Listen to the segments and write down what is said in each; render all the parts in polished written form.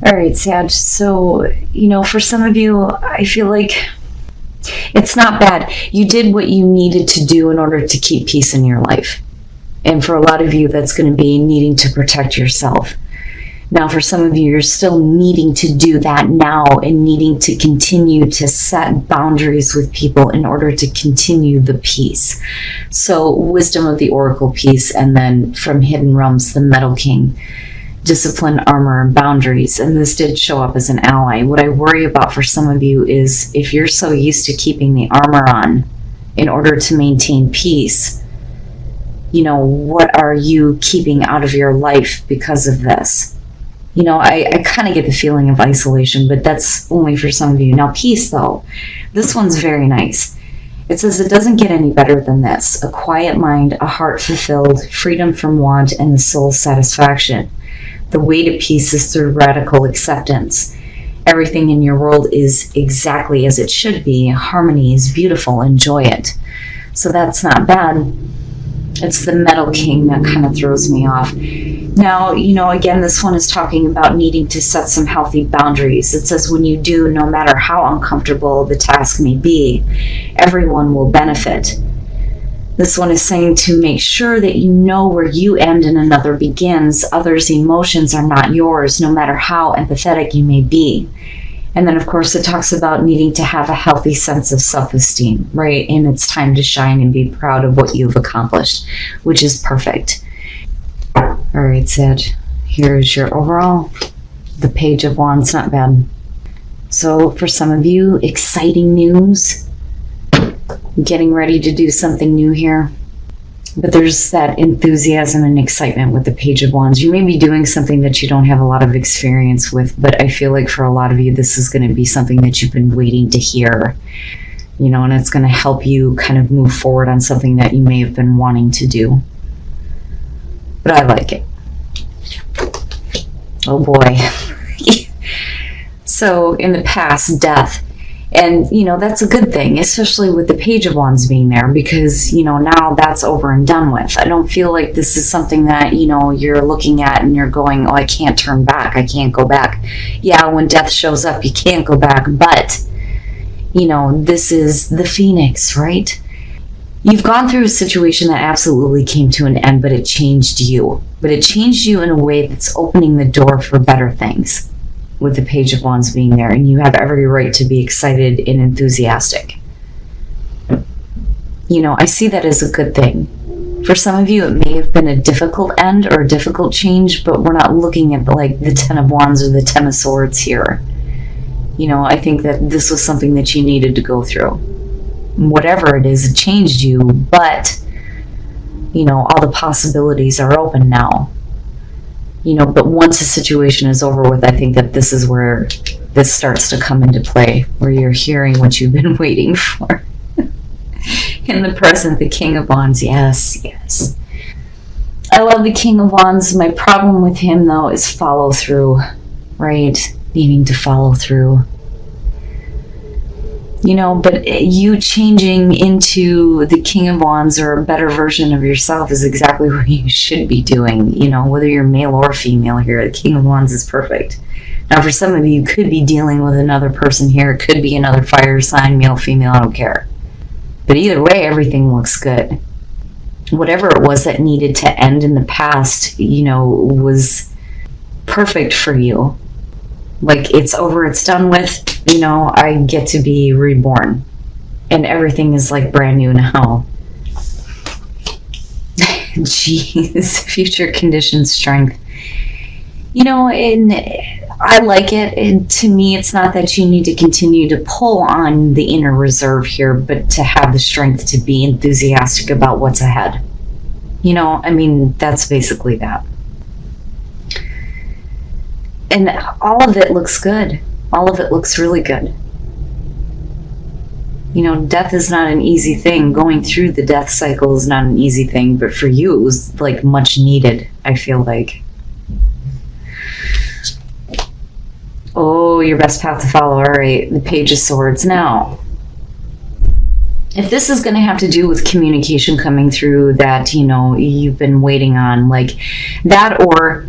All right, Sag. So, for some of you, I feel like it's not bad. You did what you needed to do in order to keep peace in your life. And for a lot of you, that's going to be needing to protect yourself. Now, for some of you, you're still needing to do that now and needing to continue to set boundaries with people in order to continue the peace. So, wisdom of the oracle piece, and then from Hidden Realms, the Metal King, discipline, armor, and boundaries. And this did show up as an ally. What I worry about for some of you is if you're so used to keeping the armor on in order to maintain peace, what are you keeping out of your life because of this? I kind of get the feeling of isolation, but that's only for some of you. Now, peace, though, this one's very nice. It says it doesn't get any better than this. A quiet mind, a heart fulfilled, freedom from want, and the soul's satisfaction. The way to peace is through radical acceptance. Everything in your world is exactly as it should be. Harmony is beautiful. Enjoy it. So that's not bad. It's the Metal King that kind of throws me off. Now, again, this one is talking about needing to set some healthy boundaries. It says when you do, no matter how uncomfortable the task may be, everyone will benefit. This one is saying to make sure that you know where you end and another begins. Others' emotions are not yours, no matter how empathetic you may be. And then, of course, it talks about needing to have a healthy sense of self-esteem, right? And it's time to shine and be proud of what you've accomplished, which is perfect. All right, Sag, here's your overall. The Page of Wands, not bad. So for some of you, exciting news. Getting ready to do something new here. But there's that enthusiasm and excitement with the Page of Wands. You may be doing something that you don't have a lot of experience with, but I feel like for a lot of you, this is going to be something that you've been waiting to hear, and it's going to help you kind of move forward on something that you may have been wanting to do. But I like it. Oh boy. So in the past, death. And, that's a good thing, especially with the Page of Wands being there, because, now that's over and done with. I don't feel like this is something that, you're looking at and you're going, oh, I can't turn back. I can't go back. Yeah, when death shows up, you can't go back. But, this is the Phoenix, right? You've gone through a situation that absolutely came to an end, but it changed you. But it changed you in a way that's opening the door for better things. With the Page of Wands being there, and you have every right to be excited and enthusiastic. I see that as a good thing. For some of you, it may have been a difficult end or a difficult change, but we're not looking at the Ten of Wands or the Ten of Swords here. I think that this was something that you needed to go through. Whatever it is, it changed you, but, all the possibilities are open now. But once the situation is over with, I think that this is where this starts to come into play, where you're hearing what you've been waiting for. In the present, the King of Wands, yes. I love the King of Wands. My problem with him, though, is follow through, right? Needing to follow through. But you changing into the King of Wands or a better version of yourself is exactly what you should be doing, whether you're male or female here. The King of Wands is perfect. Now, for some of you, you could be dealing with another person here. It could be another fire sign, male, female, I don't care. But either way, everything looks good. Whatever it was that needed to end in the past, was perfect for you. Like, it's over, it's done with. I get to be reborn. And everything is like brand new now. Jeez, future condition strength. And I like it. And to me, it's not that you need to continue to pull on the inner reserve here, but to have the strength to be enthusiastic about what's ahead. That's basically that. And all of it looks good. All of it looks really good. Death is not an easy thing. Going through the death cycle is not an easy thing, but for you, it was much needed, I feel like. Oh, your best path to follow. All right, the Page of Swords. Now, if this is going to have to do with communication coming through that, you've been waiting on, like that, or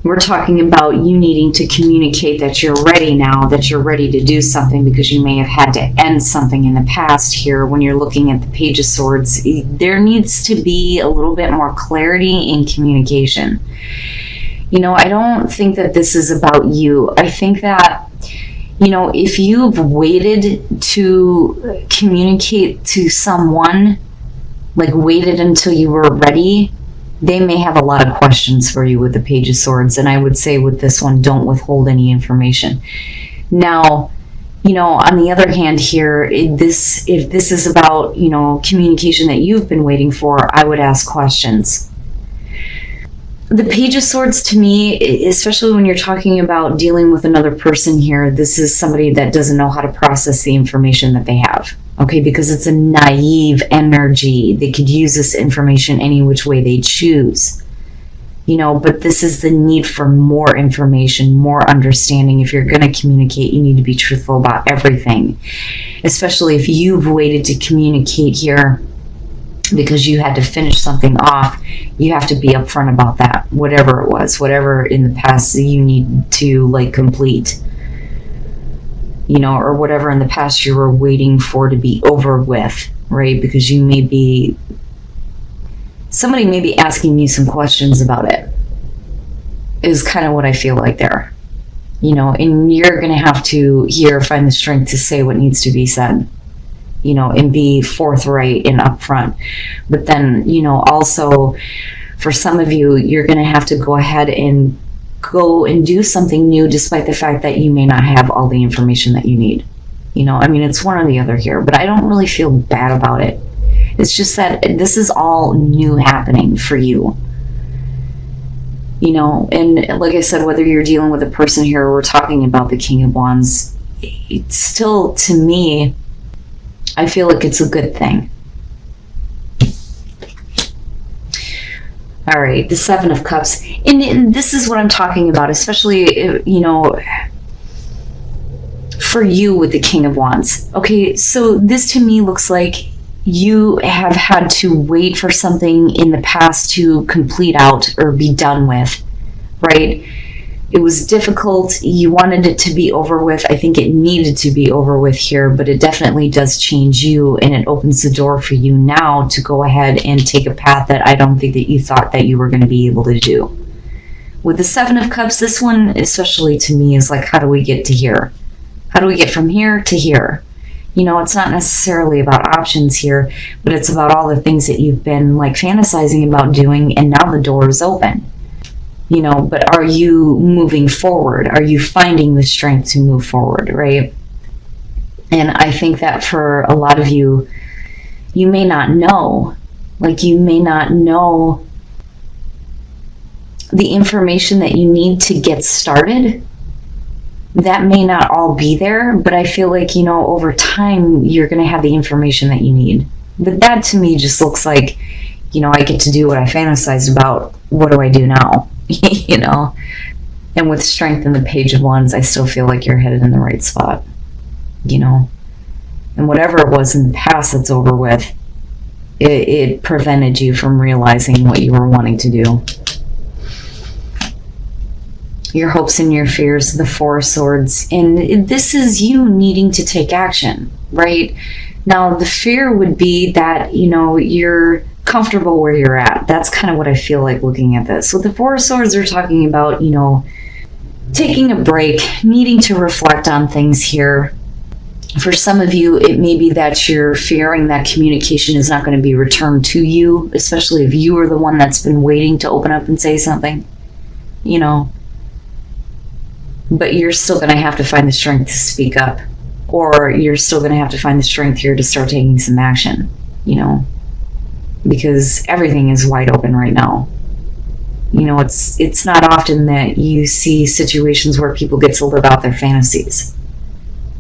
We're talking about you needing to communicate that you're ready now, that you're ready to do something, because you may have had to end something in the past here. When you're looking at the Page of Swords, there needs to be a little bit more clarity in communication. You know, I don't think that this is about you. I think that, you know, if you've waited to communicate to someone, like waited until you were ready, they may have a lot of questions for you with the Page of Swords. And I would say with this one, don't withhold any information. Now, you know, on the other hand here, if this is about, you know, communication that you've been waiting for, I would ask questions. The Page of Swords, to me, especially when you're talking about dealing with another person here, this is somebody that doesn't know how to process the information that they have. Okay, because it's a naive energy. They could use this information any which way they choose. You know, but this is the need for more information, more understanding. If you're going to communicate, you need to be truthful about everything. Especially if you've waited to communicate here because you had to finish something off, you have to be upfront about that. Whatever it was, whatever in the past you need to like complete. You know, or whatever in the past you were waiting for to be over with, right? Because you may be, somebody may be asking you some questions about it, is kind of what I feel like there. You know, and you're going to have to here find the strength to say what needs to be said, you know, and be forthright and upfront. But then, you know, also for some of you, you're going to have to go ahead and go and do something new, despite the fact that you may not have all the information that you need. You know, I mean, it's one or the other here, but I don't really feel bad about it. It's just that this is all new happening for you. You know, and like I said, whether you're dealing with a person here or we're talking about the King of Wands, it's still, to me, I feel like it's a good thing. All right, the Seven of Cups. And this is what I'm talking about, especially, you know, for you with the King of Wands. Okay, so this to me looks like you have had to wait for something in the past to complete out or be done with, right? It was difficult. You wanted it to be over with. I think it needed to be over with here, but it definitely does change you, and it opens the door for you now to go ahead and take a path that I don't think that you thought that you were going to be able to do. With the Seven of Cups, this one, especially to me, is like, how do we get to here? How do we get from here to here? You know, it's not necessarily about options here, but it's about all the things that you've been like fantasizing about doing, and now the door is open. You know, but are you moving forward? Are you finding the strength to move forward, right? And I think that for a lot of you, you may not know. Like, you may not know the information that you need to get started. That may not all be there, but I feel like, you know, over time, you're going to have the information that you need. But that to me just looks like, you know, I get to do what I fantasized about. What do I do now? You know, and with Strength and the Page of Wands, I still feel like you're headed in the right spot, you know, and whatever it was in the past that's over with, it prevented you from realizing what you were wanting to do. Your hopes and your fears, the Four of Swords, and this is you needing to take action, right? Now, the fear would be that, you know, you're comfortable where you're at. That's kind of what I feel like looking at this. With the Four of Swords, they're talking about, you know, taking a break, needing to reflect on things here. For some of you, it may be that you're fearing that communication is not going to be returned to you, especially if you are the one that's been waiting to open up and say something, you know. But you're still going to have to find the strength to speak up, or you're still going to have to find the strength here to start taking some action, you know. Because everything is wide open right now. You know, it's not often that you see situations where people get to live out their fantasies.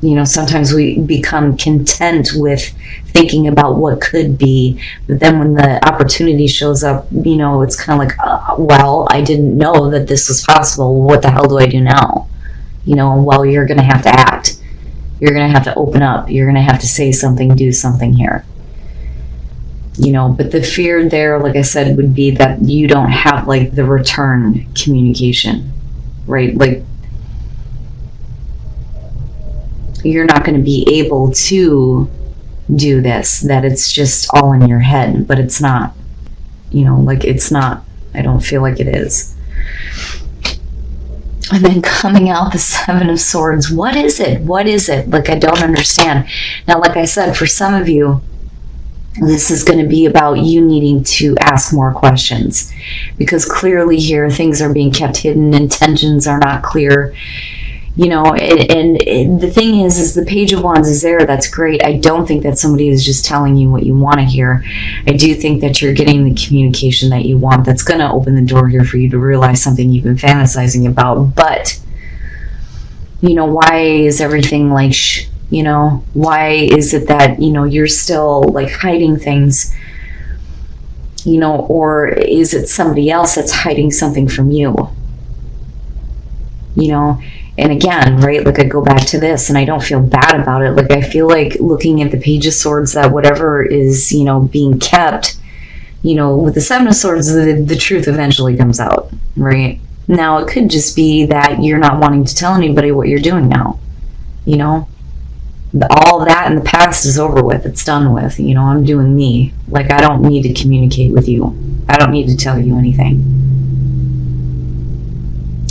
You know, sometimes we become content with thinking about what could be, but then when the opportunity shows up, you know, it's kind of like, well, I didn't know that this was possible. What the hell do I do now? You know, well, you're going to have to act. You're going to have to open up. You're going to have to say something, do something here. You know, but the fear there, like I said, would be that you don't have like the return communication. right? Like, you're not going to be able to do this, that it's just all in your head, but it's not, you know, like it's not, I don't feel like it is. And then coming out the Seven of Swords, what is it? What is it? Like, I don't understand. Now, like I said, for some of you, this is going to be about you needing to ask more questions, because clearly here things are being kept hidden, intentions are not clear, you know. And the thing is the Page of Wands is there. That's great. I don't think that somebody is just telling you what you want to hear. I do think that you're getting the communication that you want. That's going to open the door here for you to realize something you've been fantasizing about. But, you know, why is everything like you know, why is it that, you know, you're still like hiding things, you know, or is it somebody else that's hiding something from you, you know? And again, right, like I go back to this and I don't feel bad about it. Like, I feel like looking at the Page of Swords, that whatever is, you know, being kept, you know, with the Seven of Swords, the truth eventually comes out, right? Now, it could just be that you're not wanting to tell anybody what you're doing now, you know? All that in the past is over with. It's done with. You know, I'm doing me. Like, I don't need to communicate with you. I don't need to tell you anything.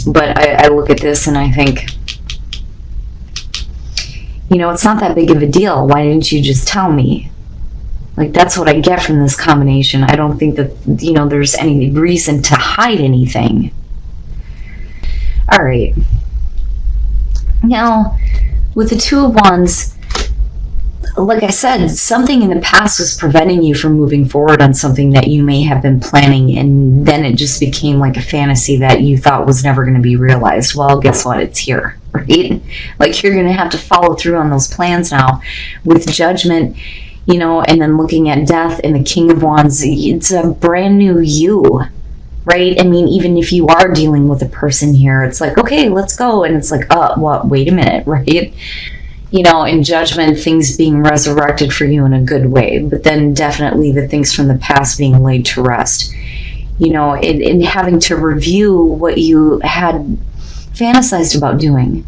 But I look at this and I think, you know, it's not that big of a deal. Why didn't you just tell me? Like, that's what I get from this combination. I don't think that, you know, there's any reason to hide anything. All right. Now, with the Two of Wands, like I said, something in the past was preventing you from moving forward on something that you may have been planning, and then it just became like a fantasy that you thought was never going to be realized. Well, guess what? It's here, right? Like, you're going to have to follow through on those plans now with Judgment, you know, and then looking at Death and the King of Wands. It's a brand new you, right? I mean, even if you are dealing with a person here, it's like, okay, let's go. And it's like, what? Wait a minute, right? You know, in Judgment, things being resurrected for you in a good way, but then definitely the things from the past being laid to rest. You know, in having to review what you had fantasized about doing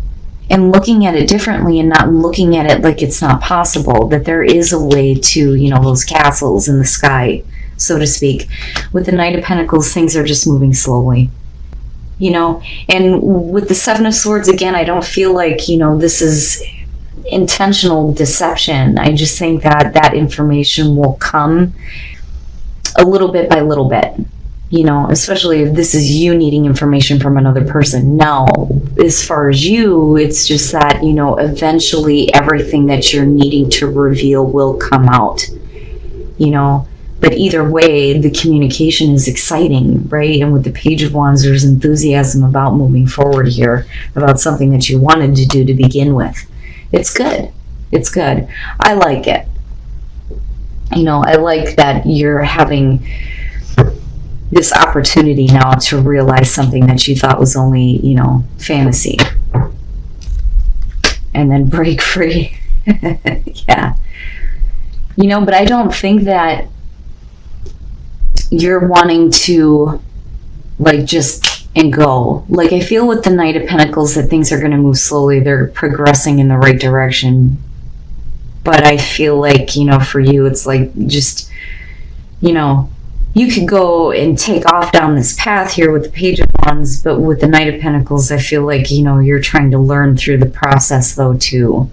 and looking at it differently, and not looking at it like it's not possible, that there is a way to, you know, those castles in the sky, so to speak. With the Knight of Pentacles, things are just moving slowly, you know. And with the Seven of Swords, again, I don't feel like, you know, this is intentional deception. I just think that that information will come a little bit by little bit, you know, especially if this is you needing information from another person. Now, as far as you, it's just that, you know, eventually everything that you're needing to reveal will come out, you know. But either way, the communication is exciting, right? And with the Page of Wands, there's enthusiasm about moving forward here, about something that you wanted to do to begin with. It's good. It's good. I like it. You know, I like that you're having this opportunity now to realize something that you thought was only, you know, fantasy. And then break free. Yeah. You know, but I don't think that you're wanting to, like, just and go. Like, I feel with the Knight of Pentacles that things are going to move slowly. They're progressing in the right direction. But I feel like, you know, for you, it's like just, you know, you could go and take off down this path here with the Page of Wands, but with the Knight of Pentacles, I feel like, you know, you're trying to learn through the process though too.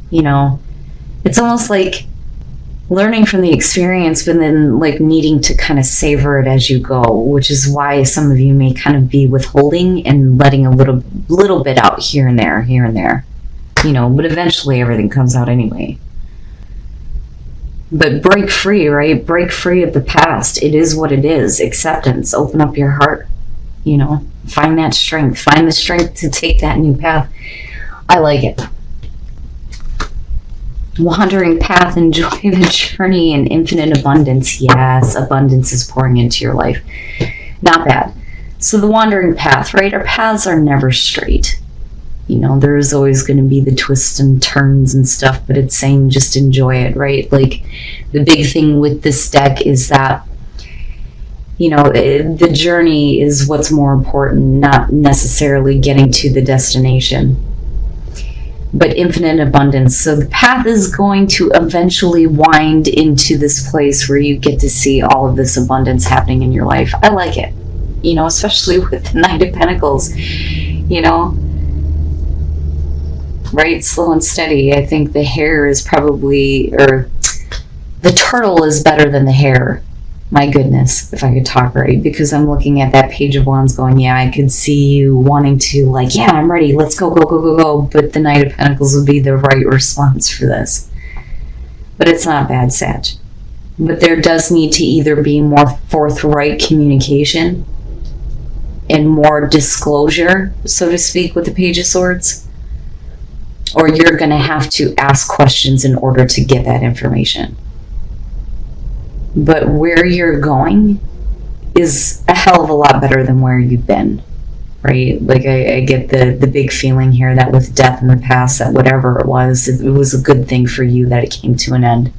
You know, it's almost like learning from the experience, but then like needing to kind of savor it as you go, which is why some of you may kind of be withholding and letting a little bit out here and there, you know, but eventually everything comes out anyway. But break free, right? Break free of the past. It is what it is. Acceptance. Open up your heart, you know, find that strength, find the strength to take that new path. I like it. Wandering path, enjoy the journey, and infinite abundance. Yes, abundance is pouring into your life. Not bad. So the wandering path, right? Our paths are never straight. You know, there's always going to be the twists and turns and stuff, but it's saying just enjoy it, right? Like, the big thing with this deck is that, the journey is what's more important, not necessarily getting to the destination, but infinite abundance. So the path is going to eventually wind into this place where you get to see all of this abundance happening in your life. I like it, especially with the Knight of Pentacles, right? Slow and steady. I think the hare is probably, or the turtle is better than the hare. My goodness, if I could talk right, because I'm looking at that Page of Wands going, yeah, I could see you wanting to, like, yeah, I'm ready, let's go, go, go, go, go. But the Knight of Pentacles would be the right response for this. But it's not bad, Sag. But there does need to either be more forthright communication and more disclosure, so to speak, with the Page of Swords, or you're going to have to ask questions in order to get that information. But where you're going is a hell of a lot better than where you've been, right? Like, I get the big feeling here that with death in the past, that whatever it was a good thing for you that it came to an end.